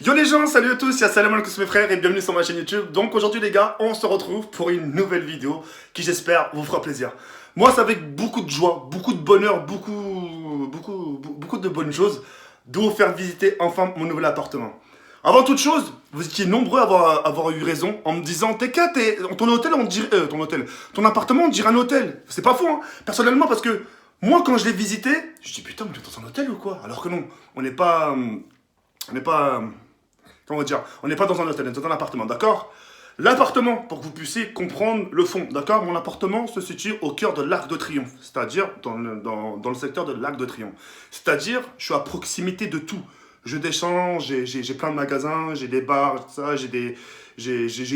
Yo les gens, salut à tous, c'est Salam alaikum mes frères et bienvenue sur ma chaîne YouTube. Donc aujourd'hui les gars, on se retrouve pour une nouvelle vidéo qui j'espère vous fera plaisir. Moi c'est avec beaucoup de joie, beaucoup de bonheur, beaucoup de bonnes choses de vous faire visiter enfin mon nouvel appartement. Avant toute chose, vous étiez nombreux à avoir eu raison en me disant ton hôtel on dirait ton appartement on dirait un hôtel. C'est pas faux hein, personnellement parce que moi quand je l'ai visité, je dis putain mais tu es dans un hôtel ou quoi? Alors que non, on n'est pas comment dire, on n'est pas dans un hôtel, on est dans un appartement, d'accord? L'appartement, pour que vous puissiez comprendre le fond, d'accord? Mon appartement se situe au cœur de l'Arc de Triomphe, c'est-à-dire dans le secteur de l'Arc de Triomphe. C'est-à-dire, je suis à proximité de tout. Je descends, j'ai plein de magasins, j'ai des bars, ça, j'ai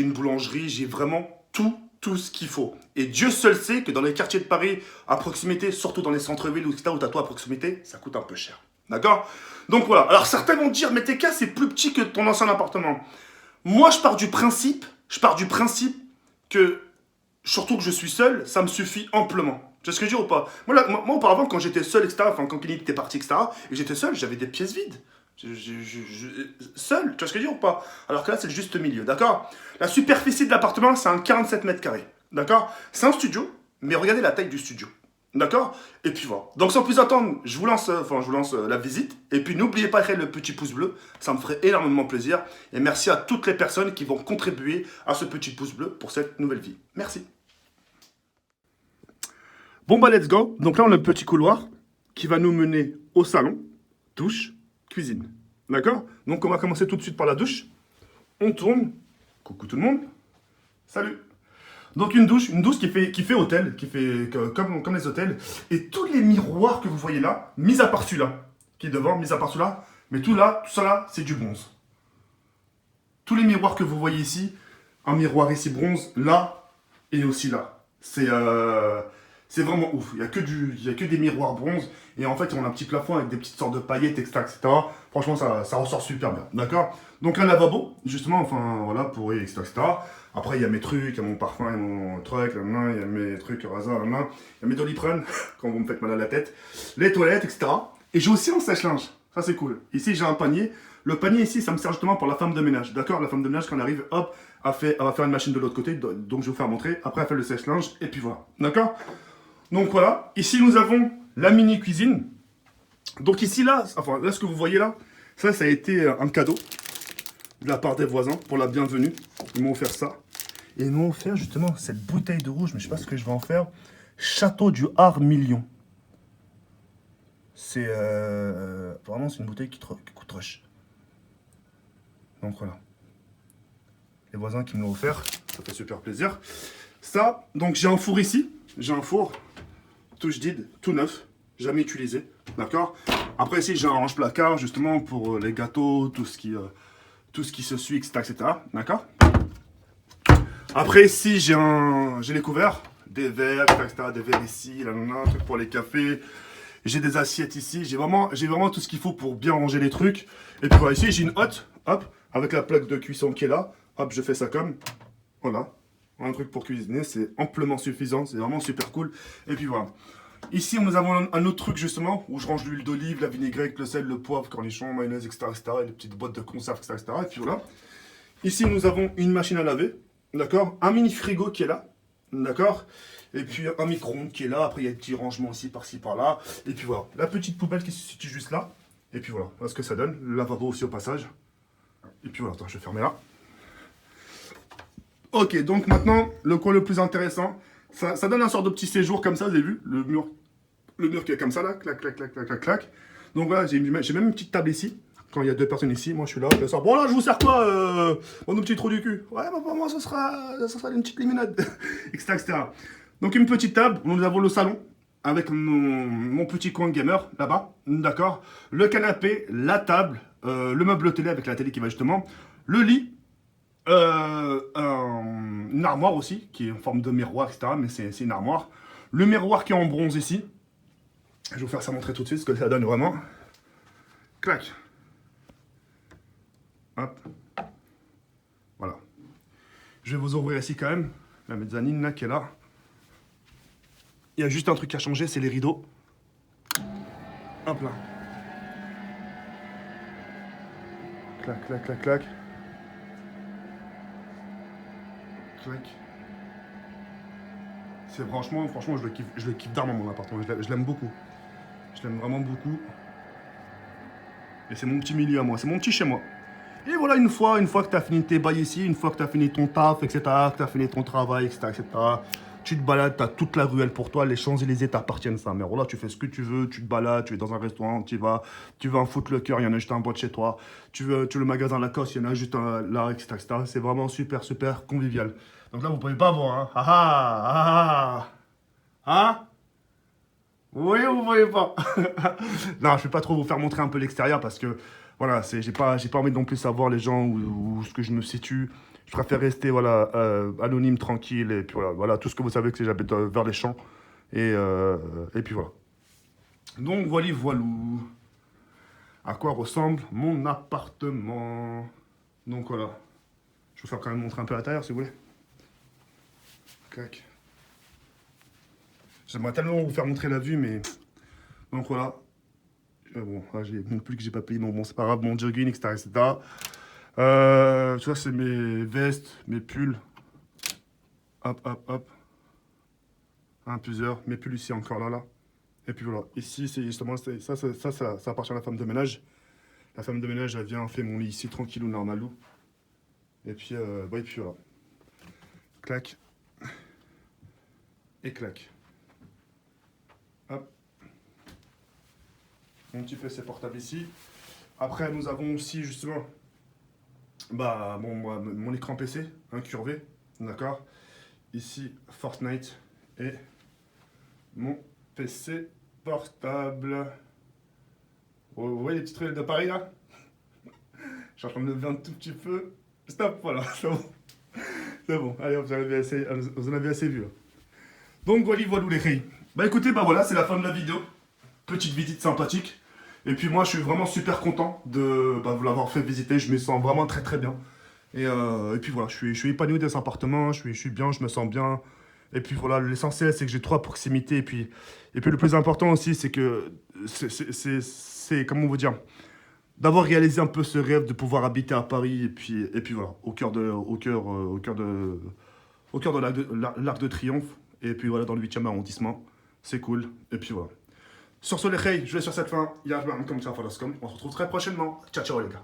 une boulangerie, j'ai vraiment tout ce qu'il faut. Et Dieu seul sait que dans les quartiers de Paris, à proximité, surtout dans les centres-villes où tu as toi à proximité, ça coûte un peu cher. D'accord? Donc voilà. Alors certains vont dire, mais TK, c'est plus petit que ton ancien appartement. Moi, je pars du principe que, surtout que je suis seul, ça me suffit amplement. Tu vois ce que je veux dire ou pas? Moi, auparavant, quand j'étais seul, etc., enfin, quand Kenny était parti, etc., et j'étais seul, j'avais des pièces vides. Seul, tu vois ce que je veux dire ou pas? Alors que là, c'est le juste milieu, d'accord? La superficie de l'appartement, c'est un 47 mètres carrés, d'accord? C'est un studio, mais regardez la taille du studio. D'accord? Et puis voilà. Donc sans plus attendre, je vous lance la visite. Et puis n'oubliez pas de faire le petit pouce bleu, ça me ferait énormément plaisir. Et merci à toutes les personnes qui vont contribuer à ce petit pouce bleu pour cette nouvelle vie. Merci. Bon bah let's go. Donc là on a le petit couloir qui va nous mener au salon, douche, cuisine. D'accord? Donc on va commencer tout de suite par la douche. On tourne. Coucou tout le monde. Salut. Donc une douche qui fait hôtel, comme les hôtels. Et tous les miroirs que vous voyez là, mis à part celui-là, qui est devant, mis à part celui-là, mais tout ça là, c'est du bronze. Tous les miroirs que vous voyez ici, un miroir ici bronze, là et aussi là. C'est vraiment ouf. Il y a que des miroirs bronze. Et en fait, on a un petit plafond avec des petites sortes de paillettes, etc. Franchement, ça ressort super bien. D'accord? Donc, un lavabo, justement, enfin, voilà, pour etc. Après, il y a mes trucs, il y a mon parfum, il y a mon truc, il y a mes trucs rasa, il y a mes doliprane, quand vous me faites mal à la tête. Les toilettes, etc. Et j'ai aussi un sèche-linge. Ça, c'est cool. Ici, j'ai un panier. Le panier ici, ça me sert justement pour la femme de ménage. D'accord? La femme de ménage, quand elle arrive, hop, elle va faire une machine de l'autre côté. Donc, je vais vous faire montrer. Après, elle fait le sèche-linge. Et puis voilà. D'accord? Donc voilà, ici nous avons la mini cuisine. Donc ici là, enfin là ce que vous voyez là, ça a été un cadeau de la part des voisins pour la bienvenue. Ils m'ont offert ça. Et ils m'ont offert justement cette bouteille de rouge, mais je sais pas ce que je vais en faire. Château du Art Million. C'est vraiment c'est une bouteille qui coûte rush. Donc voilà. Les voisins qui me l'ont offert, ça fait super plaisir. Ça, donc j'ai un four ici. J'ai un four touche did, tout neuf, jamais utilisé, d'accord? Après ici j'ai un range-placard justement pour les gâteaux, tout ce qui se suit, etc. D'accord? Après ici j'ai les couverts, des verres, etc. Des verres ici, là, un truc pour les cafés. J'ai des assiettes ici, j'ai vraiment tout ce qu'il faut pour bien ranger les trucs. Et puis voilà, ici j'ai une hotte, hop, avec la plaque de cuisson qui est là. Hop, je fais ça comme, voilà. Un truc pour cuisiner, c'est amplement suffisant, c'est vraiment super cool. Et puis voilà. Ici, nous avons un autre truc justement, où je range l'huile d'olive, la vinaigrette, le sel, le poivre, cornichons, mayonnaise, etc. Et les petites boîtes de conserve, etc. Et puis voilà. Ici, nous avons une machine à laver, d'accord? Un mini frigo qui est là, d'accord? Et puis un micro-ondes qui est là. Après, il y a des petits rangements aussi, par-ci, par-là. Et puis voilà. La petite poubelle qui se situe juste là. Et puis voilà. Voilà ce que ça donne. Le lavabo aussi au passage. Et puis voilà. Attends, je vais fermer là. Ok, donc maintenant, le coin le plus intéressant. Ça donne un sort de petit séjour comme ça, vous avez vu? Le mur qui est comme ça, là, clac, clac, clac, clac, clac, clac. Donc voilà, j'ai même une petite table ici. Quand il y a deux personnes ici, moi je suis là, je sors. Bon là, je vous sers quoi, mon petit trou du cul? Ouais, bah pour moi, ça sera une petite limonade, etc., etc. Donc une petite table, nous avons le salon, avec mon petit coin gamer, là-bas, d'accord. Le canapé, la table, le meuble télé avec la télé qui va justement, le lit, une armoire aussi, qui est en forme de miroir, etc., mais c'est une armoire. Le miroir qui est en bronze ici, je vais vous faire ça montrer tout de suite ce que ça donne vraiment. Clac. Hop. Voilà. Je vais vous ouvrir ici quand même. La mezzanine là qui est là. Il y a juste un truc à changer, c'est les rideaux. Hop là. Clac, clac, clac, clac. Clac. C'est franchement, je le kiffe d'armes mon appartement. Je l'aime beaucoup. Je l'aime vraiment beaucoup. Et c'est mon petit milieu à moi, c'est mon petit chez moi. Et voilà, une fois que tu as fini tes bails ici, une fois que tu as fini ton taf, etc., que tu as fini ton travail, etc., tu te balades, tu as toute la ruelle pour toi, les Champs-Élysées t'appartiennent, ça. Mais voilà, tu fais ce que tu veux, tu te balades, tu es dans un restaurant, tu veux un Foot Locker, il y en a juste un bout de chez toi. Tu veux le magasin Lacoste, il y en a juste un là, etc., etc. C'est vraiment super, super convivial. Donc là, vous pouvez pas voir, hein. Ah ah ah ah. Hein? Oui, vous voyez pas. Non, je vais pas trop vous faire montrer un peu l'extérieur parce que voilà, j'ai pas envie de non plus savoir les gens où ce que je me situe. Je préfère rester voilà anonyme, tranquille et puis voilà, tout ce que vous savez que c'est j'habite vers les champs et puis voilà. Donc voilà, à quoi ressemble mon appartement. Donc voilà, je vais vous faire quand même montrer un peu l'intérieur si vous voulez. Clac. J'aimerais tellement vous faire montrer la vue, mais donc voilà. Bon, là, j'ai mon pull que j'ai pas payé, mais bon, c'est pas grave, mon jogging, etc. etc. Tu vois, c'est mes vestes, mes pulls. Hop, hop, hop. Un, plusieurs. Mes pulls ici, encore là. Et puis voilà. Ici, c'est justement, ça appartient à la femme de ménage. La femme de ménage, elle vient, fait mon lit ici, tranquillou, normalou. Et puis voilà. Clac. Et clac. Hop. Mon petit PC portable ici. Après, nous avons aussi, justement, mon écran PC, incurvé, d'accord. Ici, Fortnite et mon PC portable. Vous voyez les petites ruelles de Paris, là? Je suis en train de me lever un tout petit peu. Stop, voilà, c'est bon. C'est bon, allez, vous en avez assez vu, là. Donc, voilà les filles. Bah écoutez, voilà, c'est la fin de la vidéo. Petite visite sympathique. Et puis moi, je suis vraiment super content de vous l'avoir fait visiter. Je me sens vraiment très très bien. Et puis voilà, je suis épanoui dans cet appartement. Je suis bien, je me sens bien. Et puis voilà, l'essentiel, c'est que j'ai 3 proximités. Et puis le plus important aussi, c'est que comment vous dire, d'avoir réalisé un peu ce rêve de pouvoir habiter à Paris. Et puis voilà, au cœur de l'Arc de Triomphe. Et puis voilà, dans le 8e arrondissement. C'est cool. Et puis voilà. Sur ce, les filles, je vais sur cette fin. On se retrouve très prochainement. Ciao, ciao, les gars.